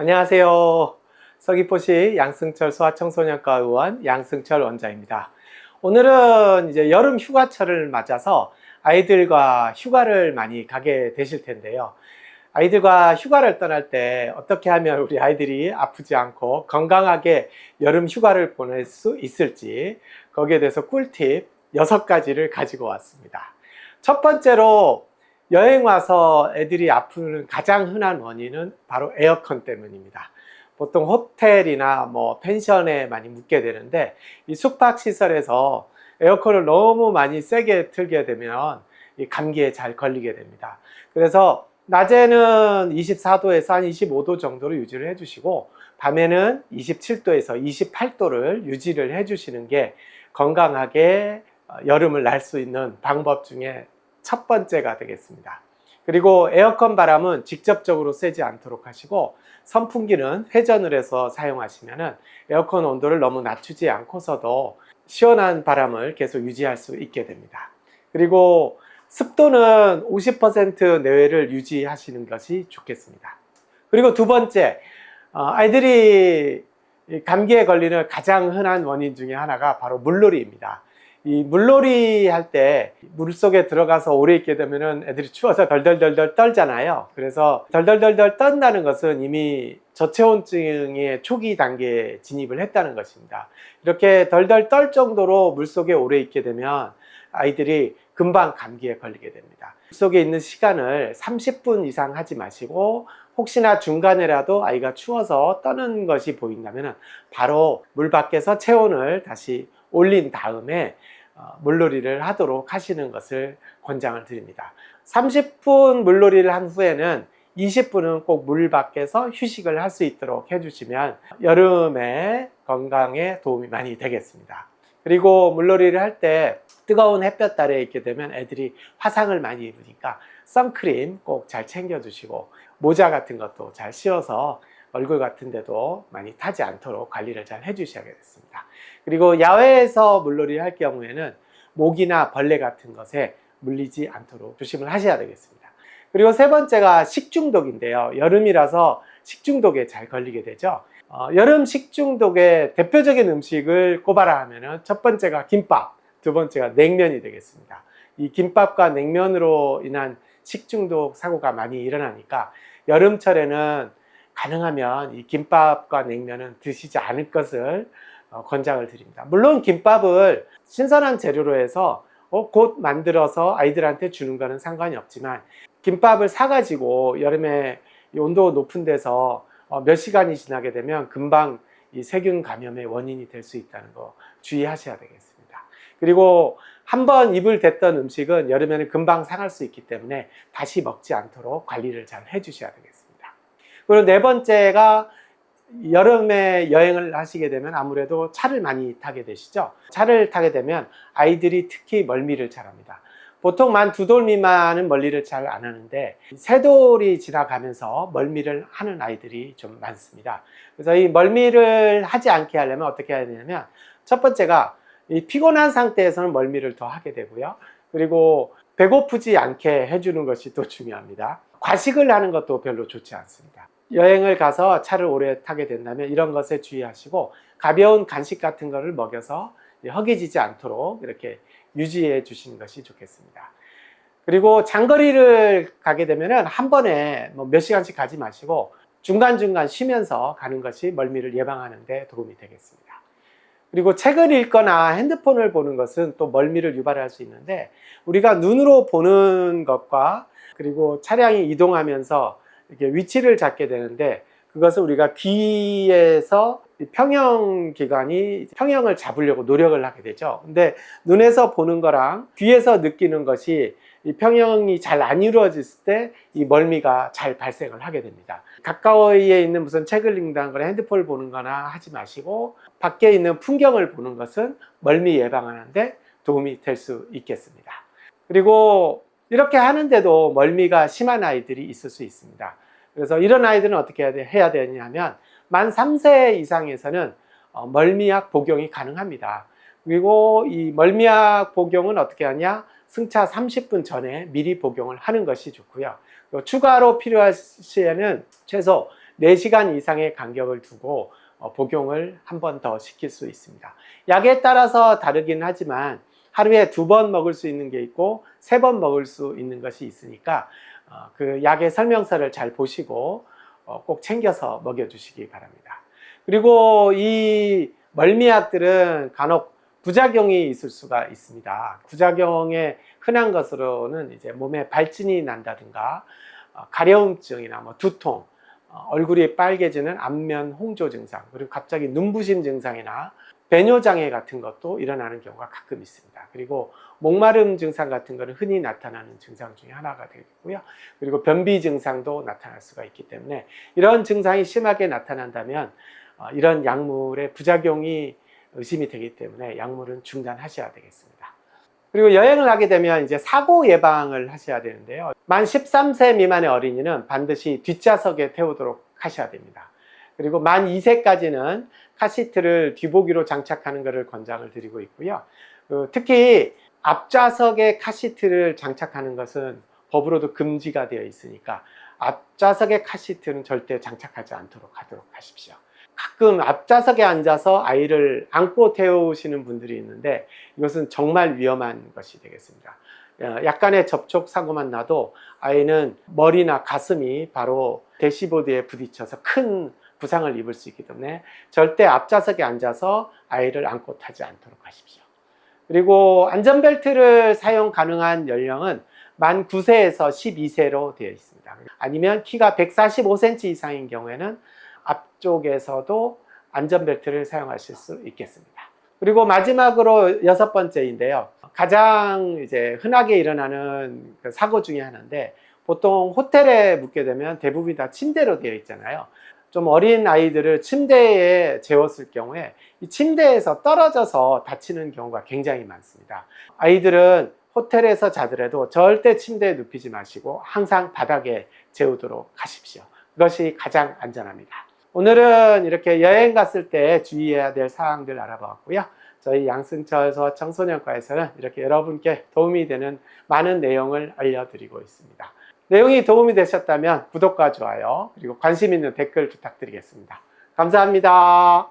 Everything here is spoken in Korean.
안녕하세요. 서귀포시 양승철 소아청소년과 의원 양승철 원장입니다. 오늘은 이제 여름 휴가철을 맞아서 아이들과 휴가를 많이 가게 되실 텐데요. 아이들과 휴가를 떠날 때 어떻게 하면 우리 아이들이 아프지 않고 건강하게 여름 휴가를 보낼 수 있을지, 거기에 대해서 꿀팁 6가지를 가지고 왔습니다. 첫 번째로, 여행 와서 애들이 아프는 가장 흔한 원인은 바로 에어컨 때문입니다. 보통 호텔이나 펜션에 많이 묵게 되는데, 이 숙박시설에서 에어컨을 너무 많이 세게 틀게 되면 이 감기에 잘 걸리게 됩니다. 그래서 낮에는 24도에서 한 25도 정도로 유지를 해주시고, 밤에는 27도에서 28도를 유지를 해주시는 게 건강하게 여름을 날 수 있는 방법 중에 첫 번째가 되겠습니다. 그리고 에어컨 바람은 직접적으로 쐬지 않도록 하시고, 선풍기는 회전을 해서 사용하시면 에어컨 온도를 너무 낮추지 않고서도 시원한 바람을 계속 유지할 수 있게 됩니다. 그리고 습도는 50% 내외를 유지하시는 것이 좋겠습니다. 그리고 두 번째, 아이들이 감기에 걸리는 가장 흔한 원인 중에 하나가 바로 물놀이입니다. 이 물놀이 할 때 물속에 들어가서 오래 있게 되면 애들이 추워서 덜덜덜덜 떨잖아요. 그래서 덜덜덜덜 떤다는 것은 이미 저체온증의 초기 단계에 진입을 했다는 것입니다. 이렇게 덜덜 떨 정도로 물속에 오래 있게 되면 아이들이 금방 감기에 걸리게 됩니다. 물속에 있는 시간을 30분 이상 하지 마시고, 혹시나 중간에라도 아이가 추워서 떠는 것이 보인다면 바로 물 밖에서 체온을 다시 올린 다음에 물놀이를 하도록 하시는 것을 권장을 드립니다. 30분 물놀이를 한 후에는 20분은 꼭 물 밖에서 휴식을 할 수 있도록 해주시면 여름에 건강에 도움이 많이 되겠습니다. 그리고 물놀이를 할 때 뜨거운 햇볕 아래에 있게 되면 애들이 화상을 많이 입으니까 선크림 꼭 잘 챙겨주시고, 모자 같은 것도 잘 씌워서 얼굴 같은 데도 많이 타지 않도록 관리를 잘 해주셔야겠습니다. 그리고 야외에서 물놀이 할 경우에는 모기나 벌레 같은 것에 물리지 않도록 조심을 하셔야 되겠습니다. 그리고 세 번째가 식중독인데요. 여름이라서 식중독에 잘 걸리게 되죠. 여름 식중독의 대표적인 음식을 꼽아라 하면은 첫 번째가 김밥, 두 번째가 냉면이 되겠습니다. 이 김밥과 냉면으로 인한 식중독 사고가 많이 일어나니까 여름철에는 가능하면 이 김밥과 냉면은 드시지 않을 것을 권장을 드립니다. 물론 김밥을 신선한 재료로 해서 곧 만들어서 아이들한테 주는 거는 상관이 없지만, 김밥을 사가지고 여름에 온도 높은 데서 몇 시간이 지나게 되면 금방 이 세균 감염의 원인이 될 수 있다는 거 주의하셔야 되겠습니다. 그리고 한번 입을 댔던 음식은 여름에는 금방 상할 수 있기 때문에 다시 먹지 않도록 관리를 잘 해주셔야 되겠습니다. 그리고 네 번째가, 여름에 여행을 하시게 되면 아무래도 차를 많이 타게 되시죠. 차를 타게 되면 아이들이 특히 멀미를 잘 합니다. 보통 만 2돌 미만은 멀미를 잘 안 하는데, 3돌이 지나가면서 멀미를 하는 아이들이 좀 많습니다. 그래서 이 멀미를 하지 않게 하려면 어떻게 해야 되냐면, 첫 번째가 이 피곤한 상태에서는 멀미를 더 하게 되고요. 그리고 배고프지 않게 해주는 것이 또 중요합니다. 과식을 하는 것도 별로 좋지 않습니다. 여행을 가서 차를 오래 타게 된다면 이런 것에 주의하시고, 가벼운 간식 같은 거를 먹여서 허기지지 않도록 이렇게 유지해 주시는 것이 좋겠습니다. 그리고 장거리를 가게 되면 한 번에 몇 시간씩 가지 마시고 중간중간 쉬면서 가는 것이 멀미를 예방하는 데 도움이 되겠습니다. 그리고 책을 읽거나 핸드폰을 보는 것은 또 멀미를 유발할 수 있는데, 우리가 눈으로 보는 것과 그리고 차량이 이동하면서 이렇게 위치를 잡게 되는데, 그것은 우리가 귀에서 평형기관이 평형을 잡으려고 노력을 하게 되죠. 근데 눈에서 보는 거랑 귀에서 느끼는 것이 이 평형이 잘 안 이루어졌을 때 이 멀미가 잘 발생을 하게 됩니다. 가까이에 있는 무슨 책을 읽는 거나 핸드폰을 보는 거나 하지 마시고, 밖에 있는 풍경을 보는 것은 멀미 예방하는 데 도움이 될 수 있겠습니다. 그리고 이렇게 하는데도 멀미가 심한 아이들이 있을 수 있습니다. 그래서 이런 아이들은 어떻게 해야 되냐면, 만 3세 이상에서는 멀미약 복용이 가능합니다. 그리고 이 멀미약 복용은 어떻게 하냐? 승차 30분 전에 미리 복용을 하는 것이 좋고요. 추가로 필요할 시에는 최소 4시간 이상의 간격을 두고 복용을 한 번 더 시킬 수 있습니다. 약에 따라서 다르긴 하지만 하루에 2번 먹을 수 있는 게 있고 3번 먹을 수 있는 것이 있으니까 그 약의 설명서를 잘 보시고 꼭 챙겨서 먹여주시기 바랍니다. 그리고 이 멀미약들은 간혹 부작용이 있을 수가 있습니다. 부작용의 흔한 것으로는 이제 몸에 발진이 난다든가 가려움증이나 두통, 얼굴이 빨개지는 안면 홍조 증상, 그리고 갑자기 눈부심 증상이나 배뇨장애 같은 것도 일어나는 경우가 가끔 있습니다. 그리고 목마름 증상 같은 것은 흔히 나타나는 증상 중에 하나가 되겠고요. 그리고 변비 증상도 나타날 수가 있기 때문에 이런 증상이 심하게 나타난다면 이런 약물의 부작용이 의심이 되기 때문에 약물은 중단하셔야 되겠습니다. 그리고 여행을 하게 되면 이제 사고 예방을 하셔야 되는데요. 만 13세 미만의 어린이는 반드시 뒷좌석에 태우도록 하셔야 됩니다. 그리고 만 2세까지는 카시트를 뒤보기로 장착하는 것을 권장을 드리고 있고요. 특히 앞좌석에 카시트를 장착하는 것은 법으로도 금지가 되어 있으니까 앞좌석에 카시트는 절대 장착하지 않도록 하도록 하십시오. 가끔 앞좌석에 앉아서 아이를 안고 태우시는 분들이 있는데 이것은 정말 위험한 것이 되겠습니다. 약간의 접촉 사고만 나도 아이는 머리나 가슴이 바로 대시보드에 부딪혀서 큰 부상을 입을 수 있기 때문에 절대 앞좌석에 앉아서 아이를 안고 타지 않도록 하십시오. 그리고 안전벨트를 사용 가능한 연령은 만 9세에서 12세로 되어 있습니다. 아니면 키가 145cm 이상인 경우에는 앞쪽에서도 안전벨트를 사용하실 수 있겠습니다. 그리고 마지막으로 6번째인데요. 가장 이제 흔하게 일어나는 사고 중에 하나인데 보통 호텔에 묵게 되면 대부분이 다 침대로 되어 있잖아요. 좀 어린 아이들을 침대에 재웠을 경우에 이 침대에서 떨어져서 다치는 경우가 굉장히 많습니다. 아이들은 호텔에서 자더라도 절대 침대에 눕히지 마시고 항상 바닥에 재우도록 하십시오. 그것이 가장 안전합니다. 오늘은 이렇게 여행 갔을 때 주의해야 될 사항들 알아보았고요. 저희 양승철 소아청소년과에서는 이렇게 여러분께 도움이 되는 많은 내용을 알려드리고 있습니다. 내용이 도움이 되셨다면 구독과 좋아요 그리고 관심 있는 댓글 부탁드리겠습니다. 감사합니다.